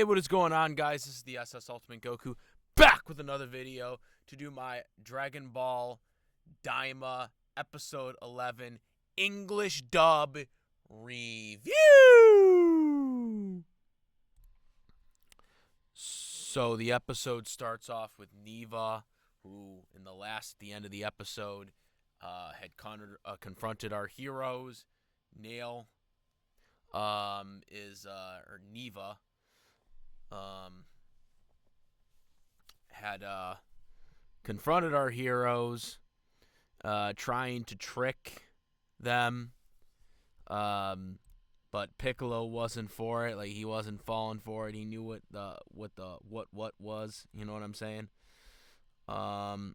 Hey, what is going on, guys? This is the SS Ultimate Goku back with another video to do my Dragon Ball Daima Episode 11 English Dub Review. So the episode starts off with Neva, who at the end of the episode had confronted our heroes. Neva had confronted our heroes, trying to trick them, but Piccolo wasn't for it. Like, he wasn't falling for it. He knew what was. You know what I'm saying? So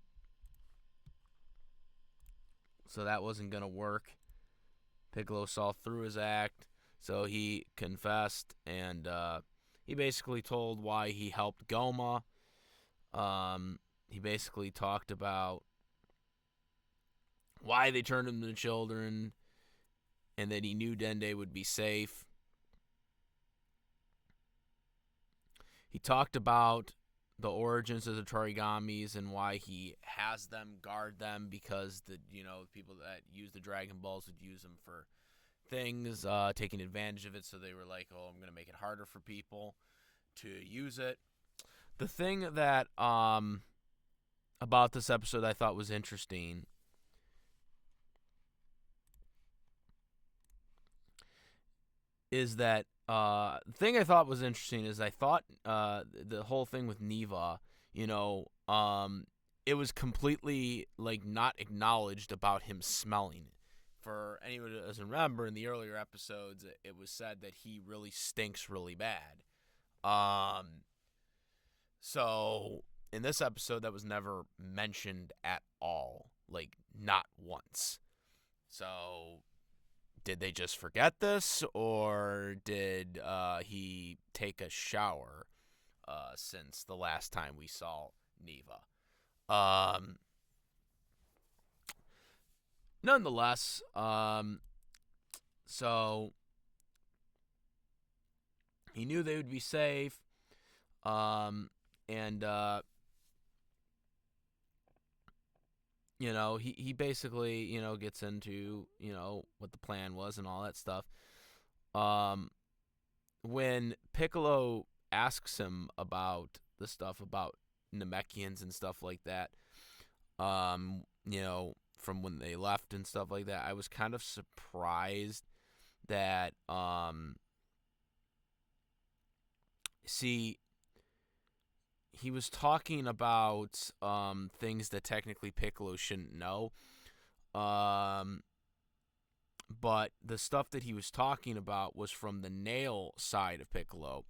that wasn't gonna work. Piccolo saw through his act, so he confessed, and he basically told why he helped Goma. He basically talked about why they turned him to children, and that he knew Dende would be safe. He talked about the origins of the Torigamis and why he has them guard them, because the people that use the Dragon Balls would use them for things, taking advantage of it. So they were like, "Oh, I'm gonna make it harder for people to use it." The thing that about this episode I thought was interesting is that I thought the whole thing with Neva, it was completely not acknowledged about him smelling. For anyone who doesn't remember, in the earlier episodes, it was said that he really stinks really bad. So in this episode, that was never mentioned at all, not once. So did they just forget this, or did he take a shower since the last time we saw Neva? Nonetheless, so he knew they would be safe, and he basically, gets into, what the plan was and all that stuff. When Piccolo asks him about the stuff about Namekians and stuff like that, from when they left and stuff like that, I was kind of surprised that, he was talking about things that technically Piccolo shouldn't know. But the stuff that he was talking about was from the Nail side of Piccolo.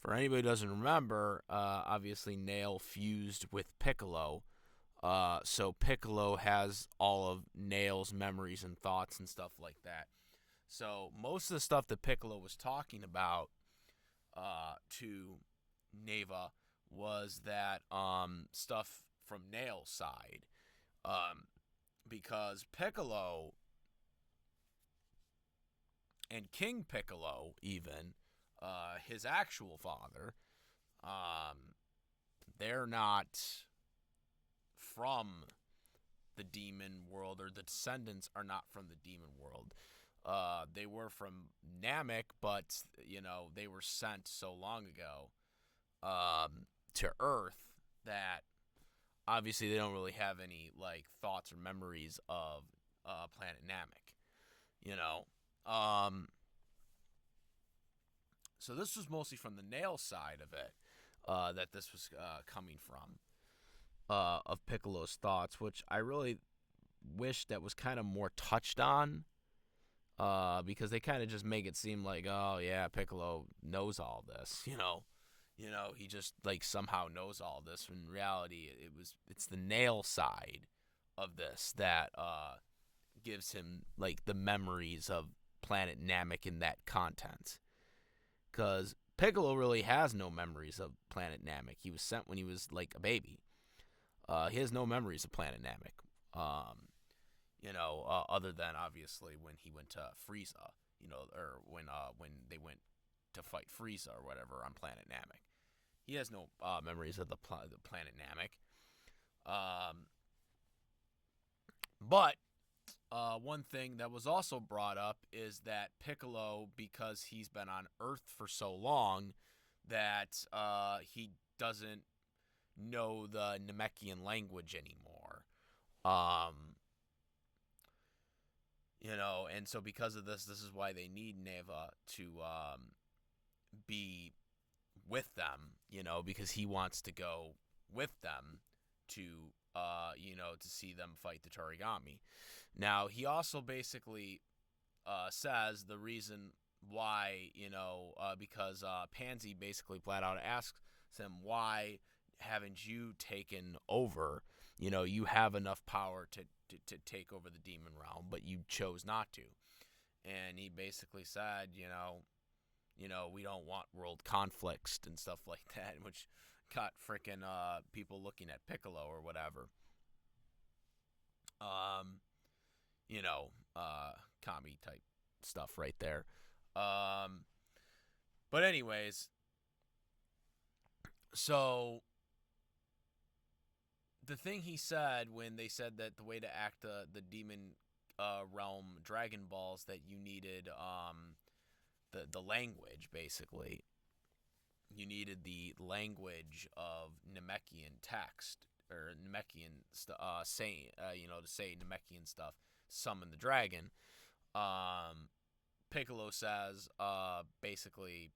For anybody who doesn't remember, obviously Nail fused with Piccolo. So Piccolo has all of Nail's memories and thoughts and stuff like that. So most of the stuff that Piccolo was talking about to Neva was that stuff from Nail's side, because Piccolo and King Piccolo, even his actual father, they're not from the demon world, or the descendants are not from the demon world. They were from Namek, but they were sent so long ago to Earth that obviously they don't really have any thoughts or memories of planet Namek. So this was mostly from the Nail side of it, that this was coming from, of Piccolo's thoughts, which I really wish that was kind of more touched on, because they kind of just make it seem like, oh yeah, Piccolo knows all this, he just somehow knows all this. In reality, it's the Nail side of this that gives him the memories of planet Namek in that content, because Piccolo really has no memories of planet Namek. He was sent when he was a baby. He has no memories of planet Namek, other than obviously when he went to Frieza, or when they went to fight Frieza or whatever on planet Namek. He has no memories of the planet Namek. But one thing that was also brought up is that Piccolo, because he's been on Earth for so long, that he doesn't know the Namekian language anymore. And so because of this is why they need Neva to be with them, because he wants to go with them to to see them fight the Torigami. Now, he also basically says the reason why, because Pansy basically flat out asks him, why haven't you taken over? You have enough power to take over the demon realm, but you chose not to. And he basically said, we don't want world conflicts and stuff like that, which got freaking people looking at Piccolo or whatever. Kami type stuff right there. But anyways, so the thing he said when they said that the way to act the demon realm Dragon Balls, that you needed the language, basically. You needed the language of Namekian text, or Namekian saying, to say Namekian stuff, summon the dragon. Piccolo says, basically,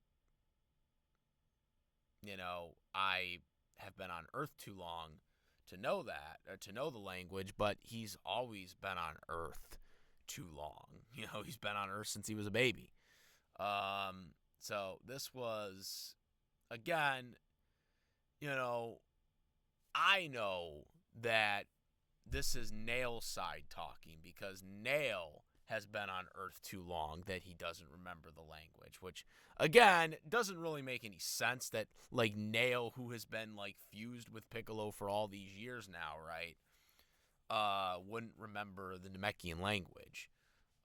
I have been on Earth too long to know that, or to know the language, but he's always been on Earth too long. He's been on Earth since he was a baby. So this was, again, I know that this is Nail's side talking, because Nail has been on Earth too long that he doesn't remember the language, which, again, doesn't really make any sense that, Nail, who has been, fused with Piccolo for all these years now, right, wouldn't remember the Namekian language.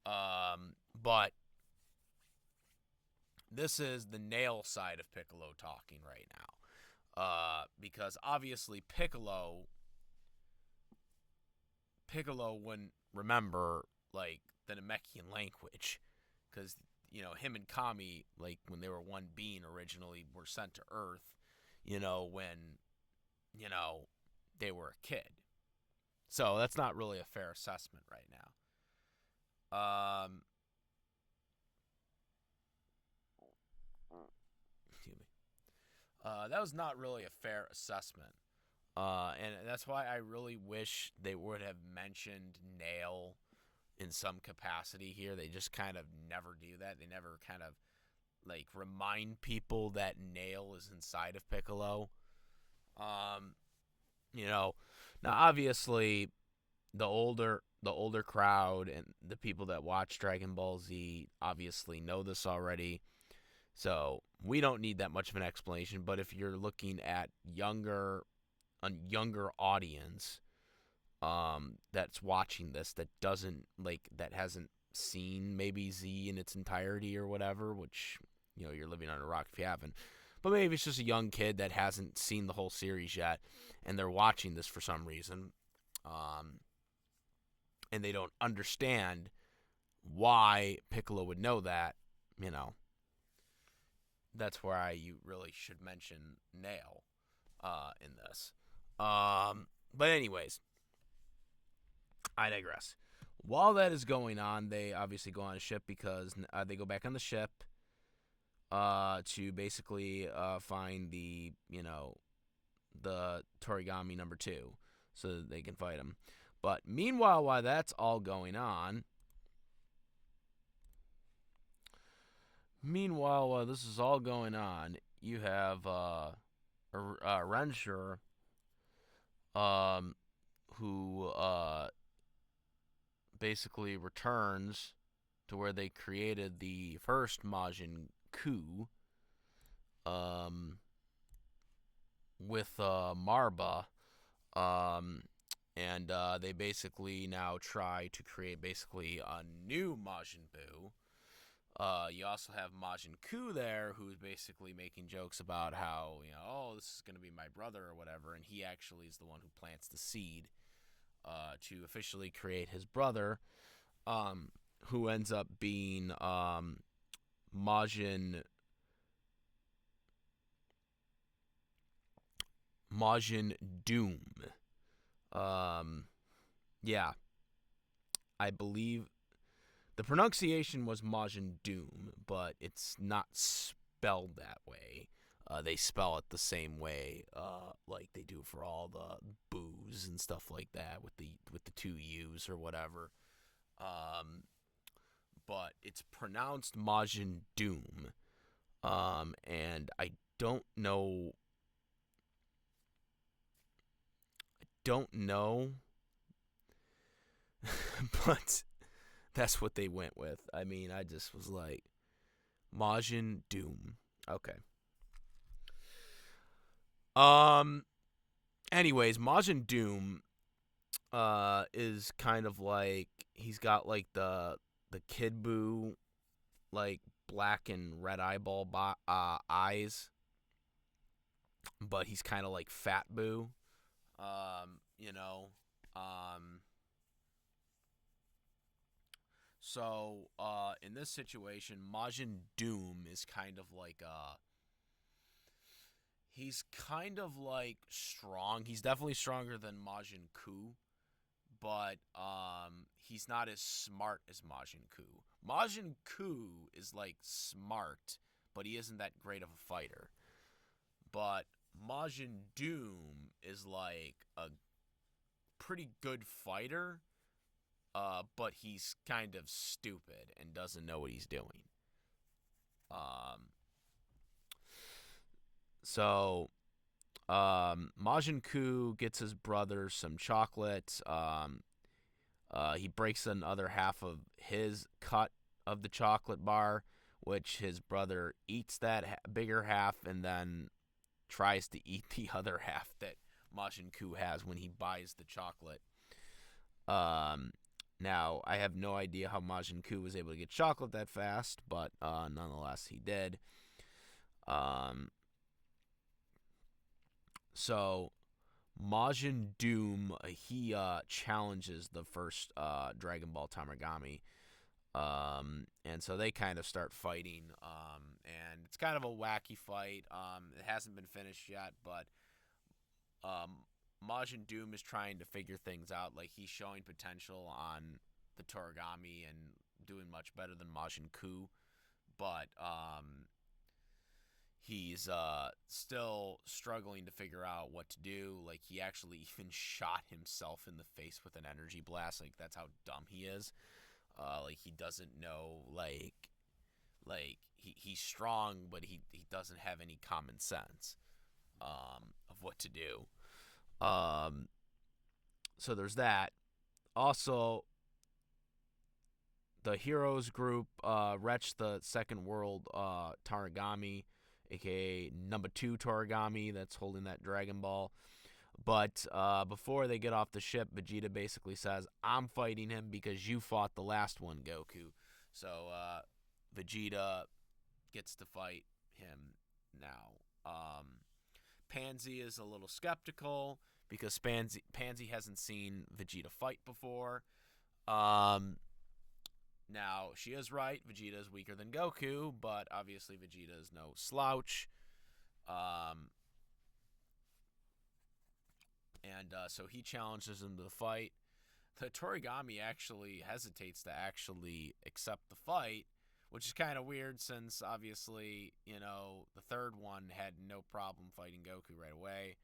But this is the Nail side of Piccolo talking right now. Because obviously Piccolo wouldn't remember, the Namekian language. Because, him and Kami, when they were one being originally, were sent to Earth, when, they were a kid. So that's not really a fair assessment right now. Excuse me. That was not really a fair assessment. And that's why I really wish they would have mentioned Nail in some capacity here. They just kind of never do that. They never kind of, remind people that Nail is inside of Piccolo. Now obviously the older crowd and the people that watch Dragon Ball Z obviously know this already. So we don't need that much of an explanation. But if you're looking at a younger audience that's watching this, that doesn't that hasn't seen maybe Z in its entirety or whatever, which you're living on a rock if you haven't. But maybe it's just a young kid that hasn't seen the whole series yet, and they're watching this for some reason, and they don't understand why Piccolo would know that. That's why you really should mention Nail in this. But anyways, I digress. While that is going on, they obviously go on a ship, because they go back on the ship to basically find the Torigami number 2, so that they can fight him. But meanwhile, while that's all going on, while this is all going on, you have Arinsu, who basically returns to where they created the first Majin Kuu, with Marba, and they basically now try to create basically a new Majin Buu, You also have Majin Kuu there, who's basically making jokes about how, oh, this is going to be my brother or whatever, and he actually is the one who plants the seed to officially create his brother, who ends up being Majin Doom. Yeah, I believe the pronunciation was Majin Doom, but it's not spelled that way. They spell it the same way, like they do for all the boos and stuff like that with the two U's or whatever. But it's pronounced Majin Doom, and I don't know. But that's what they went with. I mean, I just was like, Majin Doom. Okay. Anyways, Majin Doom is kind of like, he's got like the Kid Buu, like black and red eyeball eyes, but he's kind of like Fat Buu. You know, so in this situation, Majin Doom is kind of like he's kind of like strong. He's definitely stronger than Majin Kuu, but he's not as smart as Majin Kuu. Majin Kuu is like smart, but he isn't that great of a fighter. But Majin Doom is like a pretty good fighter, but he's kind of stupid and doesn't know what he's doing. So Majin Kuu gets his brother some chocolate. He breaks another half of his cut of the chocolate bar, which his brother eats that bigger half and then tries to eat the other half that Majin Kuu has when he buys the chocolate. Now, I have no idea how Majin Kuu was able to get chocolate that fast, but nonetheless, he did. So, Majin Doom, he challenges the first Dragon Ball Tamagami. And so they kind of start fighting. And it's kind of a wacky fight. It hasn't been finished yet, but Majin Doom is trying to figure things out. Like, he's showing potential on the Toragami and doing much better than Majin Kuu. But he's still struggling to figure out what to do. Like, he actually even shot himself in the face with an energy blast. Like, that's how dumb he is. Like, he doesn't know, he's strong, but he doesn't have any common sense of what to do. So there's that. Also, the heroes group wretched the Second World Tamagami, aka number 2 Toragami that's holding that Dragon Ball. But before they get off the ship, Vegeta basically says, I'm fighting him because you fought the last one, Goku. So Vegeta gets to fight him now. Pansy is a little skeptical because Pansy hasn't seen Vegeta fight before. Now, she is right. Vegeta is weaker than Goku, but obviously Vegeta is no slouch. So he challenges him to the fight. The Toragami actually hesitates to actually accept the fight, which is kind of weird since, obviously, the third one had no problem fighting Goku right away.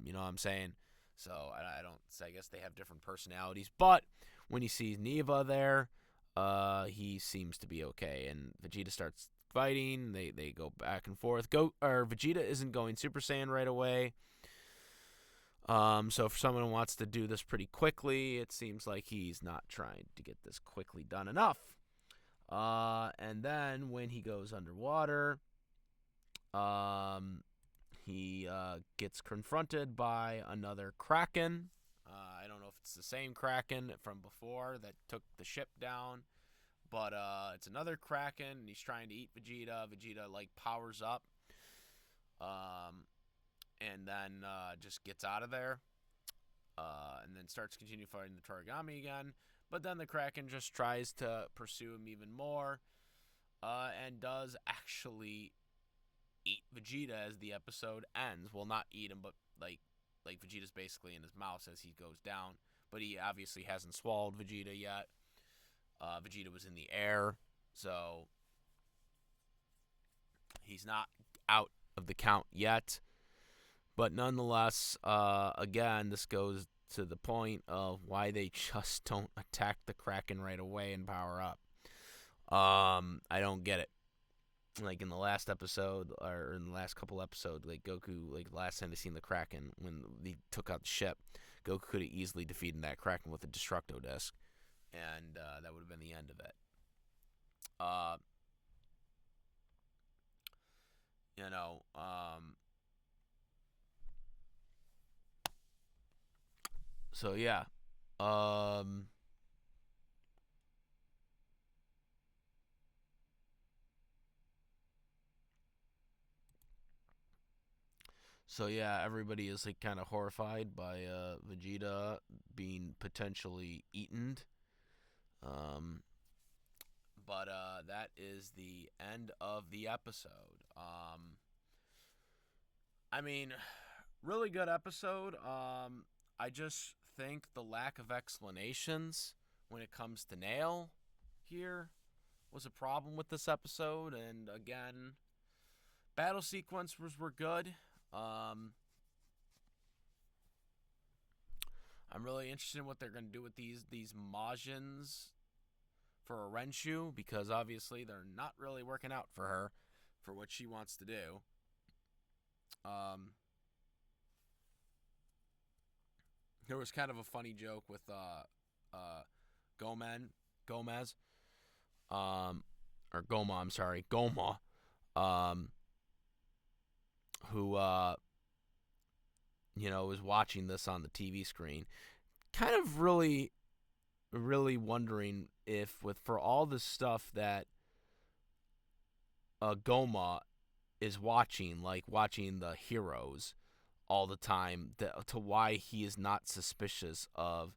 You know what I'm saying? So, I guess they have different personalities. But when he sees Neva there, he seems to be okay. And Vegeta starts fighting. They go back and forth. Vegeta isn't going Super Saiyan right away. So if someone wants to do this pretty quickly, it seems like he's not trying to get this quickly done enough. And then when he goes underwater, he gets confronted by another Kraken. I don't know if it's the same Kraken from before that took the ship down, But it's another Kraken, and he's trying to eat Vegeta. Vegeta like powers up, and then just gets out of there, and then starts continue fighting the Toragami again. But then the Kraken just tries to pursue him even more, and does actually eat Vegeta as the episode ends. Well, not eat him, but like Vegeta's basically in his mouth as he goes down. But he obviously hasn't swallowed Vegeta yet. Vegeta was in the air, so he's not out of the count yet. But nonetheless, again, this goes to the point of why they just don't attack the Kraken right away and power up. I don't get it. Like in the last episode, or in the last couple episodes, like Goku, like last time they seen the Kraken, when he took out the ship, Goku could have easily defeated that Kraken with a Destructo Disc, and that would have been the end of it. You know, so yeah. So yeah, everybody is like kind of horrified by Vegeta being potentially eaten. Um, but that is the end of the episode. I mean, really good episode. I just think the lack of explanations when it comes to Nail here was a problem with this episode. And again, battle sequences were good. I'm really interested in what they're going to do with these Majins for Arinsu, because obviously they're not really working out for her for what she wants to do. There was kind of a funny joke with Gomez, or Goma, I'm sorry, Goma, who was watching this on the TV screen, kind of really wondering if, for all the stuff that Goma is watching, like watching the heroes all the time, to why he is not suspicious of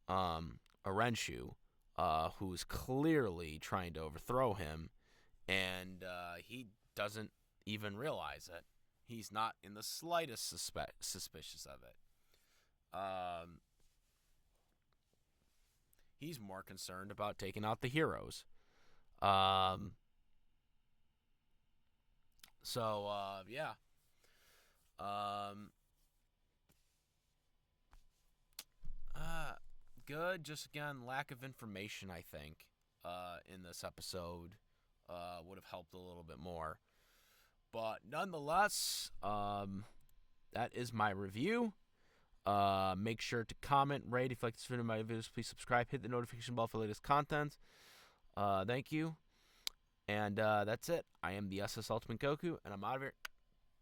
Arinsu, who is clearly trying to overthrow him, and he doesn't even realize it. He's not in the slightest suspicious of it. He's more concerned about taking out the heroes. Yeah. Good. Just again, lack of information, I think, in this episode would have helped a little bit more. But nonetheless, that is my review. Make sure to comment, rate. If you like this video, my videos, please subscribe. Hit the notification bell for latest content. Thank you. And that's it. I am the SS Ultimate Goku, and I'm out of here.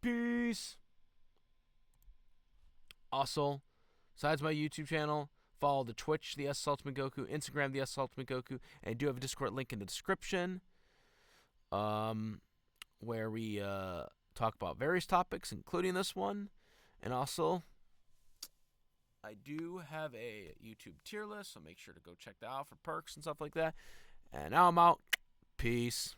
Peace. Also, besides my YouTube channel, follow the Twitch, the SS Ultimate Goku, Instagram, the SS Ultimate Goku, and I do have a Discord link in the description, where we talk about various topics, including this one. And also, I do have a YouTube tier list, so make sure to go check that out for perks and stuff like that. And now I'm out. Peace.